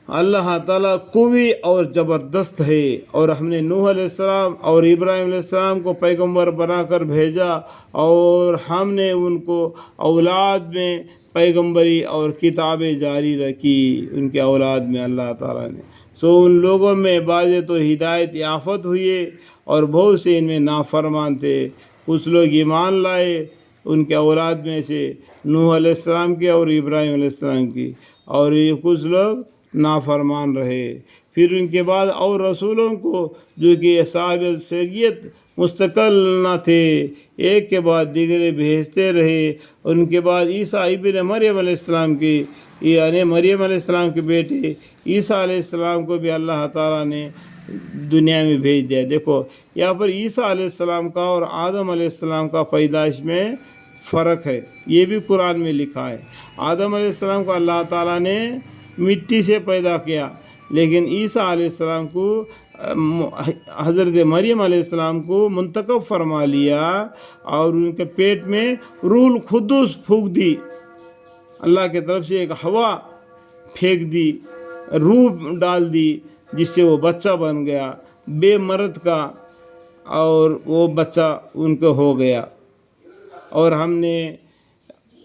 اللہ تعالیٰ قوی اور زبردست ہے، اور ہم نے نوح علیہ السلام اور ابراہیم علیہ السلام کو پیغمبر بنا کر بھیجا، اور ہم نے ان کو اولاد میں پیغمبری اور کتابیں جاری رکھی ان کے اولاد میں اللہ تعالیٰ نے۔ سو ان لوگوں میں بعض تو ہدایت یافت ہوئے اور بہت سے ان میں نافرمان تھے۔ کچھ لوگ ایمان لائے ان کے اولاد میں سے، نوح علیہ السلام کی اور ابراہیم علیہ السلام کی، اور یہ کچھ لوگ نافرمان رہے۔ پھر ان کے بعد اور رسولوں کو جو کہ صاحب شریعت مستقل نہ تھے، ایک کے بعد دیگرے بھیجتے رہے۔ ان کے بعد عیسیٰ ابن مریم علیہ السلام کی، یعنی مریم علیہ السلام کے بیٹے عیسیٰ علیہ السلام کو بھی اللہ تعالیٰ نے دنیا میں بھیج دیا۔ دیکھو یہاں پر عیسیٰ علیہ السلام کا اور آدم علیہ السلام کا پیدائش میں فرق ہے، یہ بھی قرآن میں لکھا ہے۔ آدم علیہ السلام کو اللہ تعالیٰ نے مٹی سے پیدا کیا، لیکن عیسیٰ علیہ السلام کو حضرت مریم علیہ السلام کو منتخب فرما لیا، اور ان کے پیٹ میں روح القدس پھونک دی، اللہ کی طرف سے ایک ہوا پھینک دی، روح ڈال دی، جس سے وہ بچہ بن گیا بے مرد کا، اور وہ بچہ ان کو ہو گیا۔ اور ہم نے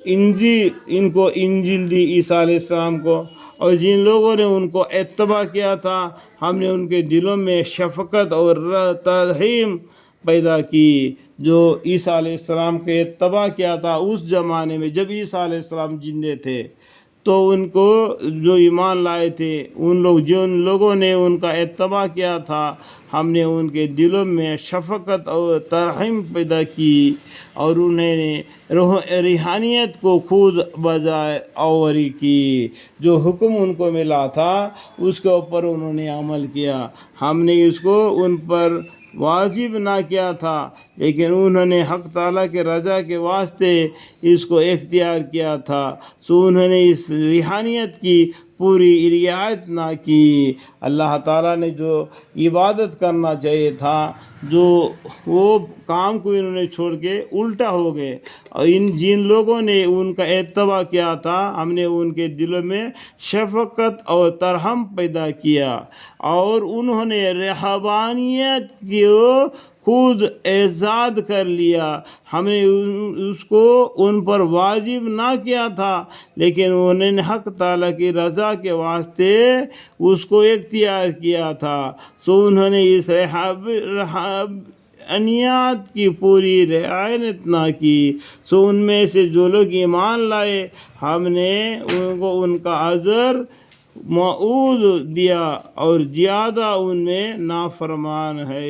ان کو انجیل دی عیسیٰ علیہ السلام کو، اور جن لوگوں نے ان کو اتباع کیا تھا ہم نے ان کے دلوں میں شفقت اور ترحم پیدا کی۔ جو عیسیٰ علیہ السلام کے اتباع کیا تھا اس زمانے میں جب عیسیٰ علیہ السلام زندے تھے، تو ان کو جو ایمان لائے تھے جن لوگوں نے ان کا اتباع کیا تھا، ہم نے ان کے دلوں میں شفقت اور ترحم پیدا کی، اور انہیں نے روحانیت کو خود بجائے آوری کی۔ جو حکم ان کو ملا تھا اس کے اوپر انہوں نے عمل کیا۔ ہم نے اس کو ان پر واجب نہ کیا تھا، لیکن انہوں نے حق تعالیٰ کے رضا کے واسطے اس کو اختیار کیا تھا، سو انہوں نے اس روحانیت کی پوری رعایت نہ کی۔ اللہ تعالیٰ نے جو عبادت کرنا چاہیے تھا، جو وہ کام کو انہوں نے چھوڑ کے الٹا ہو گئے، اور جن لوگوں نے ان کا اتباع کیا تھا ہم نے ان کے دلوں میں شفقت اور ترحم پیدا کیا، اور انہوں نے رہبانیت کو خود ایجاد کر لیا۔ ہم نے اس کو ان پر واجب نہ کیا تھا، لیکن انہوں نے حق تعالیٰ کی رضا کے واسطے اس کو اختیار کیا تھا، سو انہوں نے اس رہبانیت کی پوری رعایت نہ کی۔ سو ان میں سے جو لوگ ایمان لائے ہم نے ان کو ان کا اجر معود دیا، اور زیادہ ان میں نافرمان ہے۔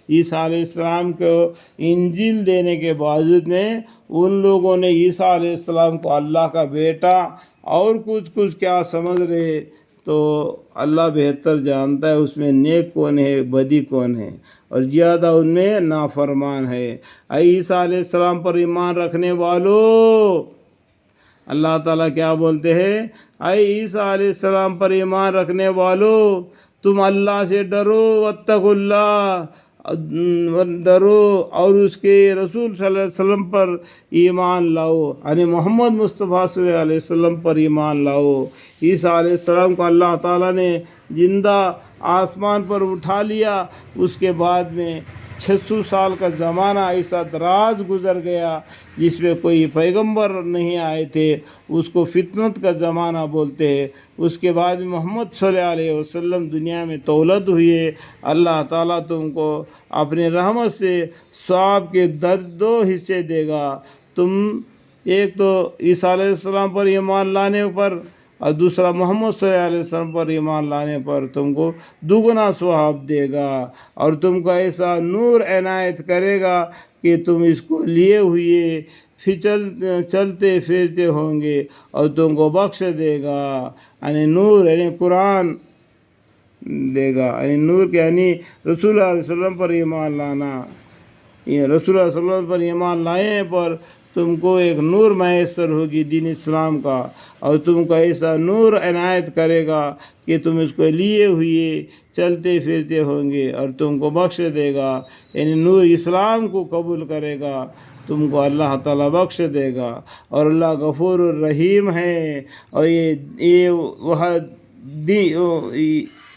عیسیٰ علیہ السلام کو انجیل دینے کے باوجود میں ان لوگوں نے عیسیٰ علیہ السلام کو اللہ کا بیٹا اور کچھ کیا سمجھ رہے، تو اللہ بہتر جانتا ہے اس میں نیک کون ہے بدی کون ہے، اور زیادہ ان میں نافرمان ہے۔ اے عیسیٰ علیہ السلام پر ایمان رکھنے والوں، اللہ تعالیٰ کیا بولتے ہیں؟ اے عیسیٰ علیہ السلام پر ایمان رکھنے والوں، تم اللہ سے ڈرو، واتقوا اللہ، ڈرو، اور اس کے رسول صلی اللہ علیہ وسلم پر ایمان لاؤ، یعنی محمد مصطفیٰ صلی اللہ علیہ وسلم پر ایمان لاؤ۔ عیسیٰ علیہ السلام کو اللہ تعالیٰ نے زندہ آسمان پر اٹھا لیا، اس کے بعد میں 600 سال کا زمانہ ایسا دراز گزر گیا جس میں کوئی پیغمبر نہیں آئے تھے، اس کو فتنت کا زمانہ بولتے ہیں۔ اس کے بعد محمد صلی اللہ علیہ وسلم دنیا میں تولد ہوئے۔ اللہ تعالیٰ تم کو اپنے رحمت سے ثواب کے دو حصے دے گا، تم ایک تو عیسیٰ علیہ السلام پر ایمان لانے پر، اور دوسرا محمد صلی اللہ علیہ وسلم پر ایمان لانے پر تم کو دوگنا ثواب دے گا، اور تم کو ایسا نور عنایت کرے گا کہ تم اس کو لیے ہوئے پھر چلتے پھرتے ہوں گے، اور تم کو بخش دے گا۔ یعنی نور یعنی قرآن دے گا، یعنی نور کے یعنی رسول اللہ علیہ وسلم پر ایمان لانا، رسول اللہ صلی اللہ علیہ وسلم پر ایمان لانے پر تم کو ایک نور میسر ہوگی دین اسلام کا، اور تم کو ایسا نور عنایت کرے گا کہ تم اس کو لیے ہوئے چلتے پھرتے ہوں گے، اور تم کو بخش دے گا، یعنی نور اسلام کو قبول کرے گا تم کو اللہ تعالیٰ بخش دے گا۔ اور اللہ غفور الرحیم ہے، اور یہ وہ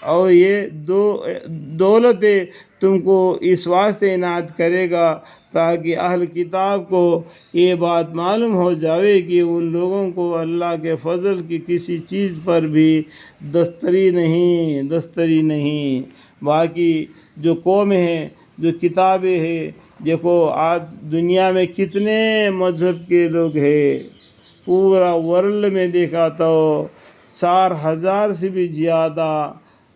اور یہ دولتیں تم کو اس واسطے عنایت کرے گا تاکہ اہل کتاب کو یہ بات معلوم ہو جاوے کہ ان لوگوں کو اللہ کے فضل کی کسی چیز پر بھی دستری نہیں۔ باقی جو قومیں ہیں، جو کتابیں ہیں، دیکھو آج دنیا میں کتنے مذہب کے لوگ ہیں، پورا ورلڈ میں دیکھا تو 4000 سے بھی زیادہ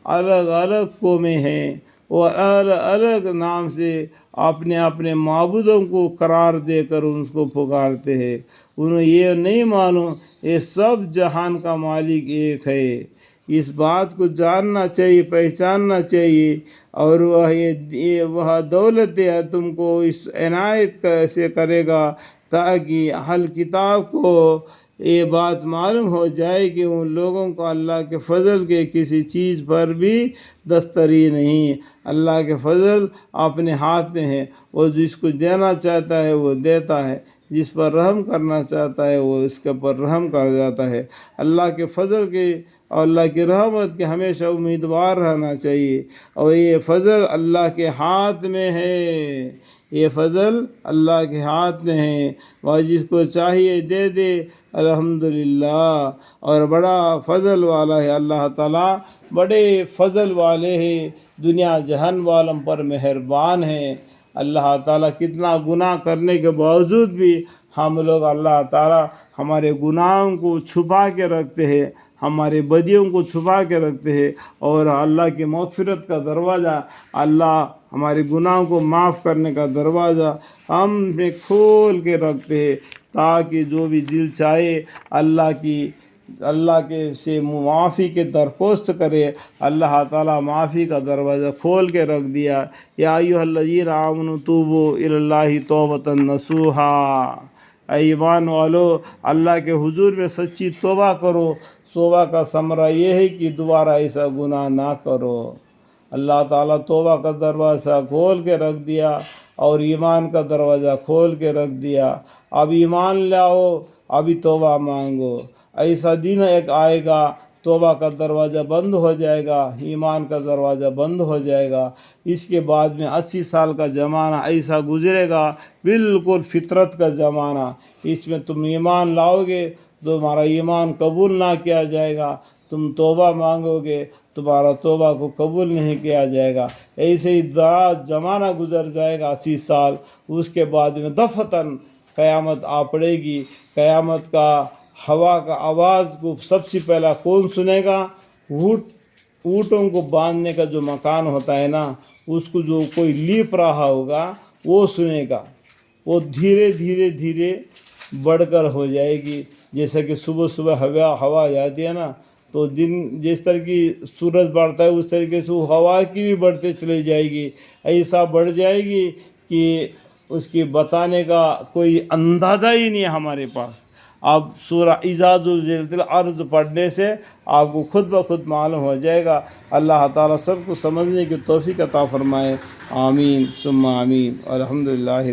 الگ الگ قومیں ہیں، اور الگ الگ نام سے اپنے معبودوں کو قرار دے کر ان کو پکارتے ہیں۔ انہیں یہ نہیں معلوم یہ سب جہان کا مالک ایک ہے۔ اس بات کو جاننا چاہیے، پہچاننا چاہیے، اور وہ دولت تم کو اس عنایت سے کرے گا تاکہ اہل کتاب کو یہ بات معلوم ہو جائے کہ ان لوگوں کو اللہ کے فضل کے کسی چیز پر بھی دستری نہیں۔ اللہ کے فضل اپنے ہاتھ میں ہے، وہ جس کو دینا چاہتا ہے وہ دیتا ہے، جس پر رحم کرنا چاہتا ہے وہ اس کے پر رحم کر جاتا ہے۔ اللہ کے فضل کے اور اللہ کی رحمت کے ہمیشہ امیدوار رہنا چاہیے، اور یہ فضل اللہ کے ہاتھ میں ہے، یہ فضل اللہ کے ہاتھ میں ہے، وہ جس کو چاہیے دے دے الحمدللہ۔ اور بڑا فضل والا ہے اللہ تعالیٰ، بڑے فضل والے ہیں، دنیا جہان والوں پر مہربان ہیں۔ اللہ تعالیٰ کتنا گناہ کرنے کے باوجود بھی ہم لوگ اللہ تعالیٰ ہمارے گناہوں کو چھپا کے رکھتے ہیں، ہمارے بدیوں کو چھپا کے رکھتے ہیں، اور اللہ کی مغفرت کا دروازہ، اللہ ہمارے گناہوں کو معاف کرنے کا دروازہ ہم نے کھول کے رکھتے ہیں، تاکہ جو بھی دل چاہے اللہ کے سے معافی کے درخواست کرے۔ اللہ تعالیٰ معافی کا دروازہ کھول کے رکھ دیا۔ یا ایھا الذین آمنوا توبوا الی اللہ توبۃ نصوحا، اے ایمان والو اللہ کے حضور میں سچی توبہ کرو۔ توبہ کا ثمرہ یہ ہے کہ دوبارہ ایسا گناہ نہ کرو۔ اللہ تعالیٰ توبہ کا دروازہ کھول کے رکھ دیا، اور ایمان کا دروازہ کھول کے رکھ دیا۔ اب ایمان لاؤ، ابھی توبہ مانگو۔ ایسا دن ایک آئے گا توبہ کا دروازہ بند ہو جائے گا، ایمان کا دروازہ بند ہو جائے گا۔ اس کے بعد میں 80 سال کا زمانہ ایسا گزرے گا، بالکل فطرت کا زمانہ۔ اس میں تم ایمان لاؤ گے، تمہارا ایمان قبول نہ کیا جائے گا، تم توبہ مانگو گے، تمہارا توبہ کو قبول نہیں کیا جائے گا۔ ایسے ہی دراز زمانہ گزر جائے گا، 80 سال۔ اس کے بعد میں دفتن قیامت آ پڑے گی۔ قیامت کا ہوا کا آواز کو سب سے پہلا کون سنے گا؟ اونٹوں کو باندھنے کا جو مکان ہوتا ہے نا، اس کو جو کوئی لیپ رہا ہوگا وہ سنے گا۔ وہ دھیرے دھیرے دھیرے بڑھ کر ہو جائے گی، جیسا کہ صبح صبح ہوا جاتی ہے نا، تو دن جس طرح کی سورج بڑھتا ہے اس طریقے سے وہ ہوا کی بھی بڑھتے چلے جائے گی۔ ایسا بڑھ جائے گی کہ اس کی بتانے کا کوئی اندازہ ہی نہیں ہے ہمارے پاس۔ اب سورہ اذا زلزلت الارض پڑھنے سے آپ کو خود بخود معلوم ہو جائے گا۔ اللہ تعالیٰ سب کو سمجھنے کی توفیق عطا فرمائے، آمین ثم آمین، الحمدللہ۔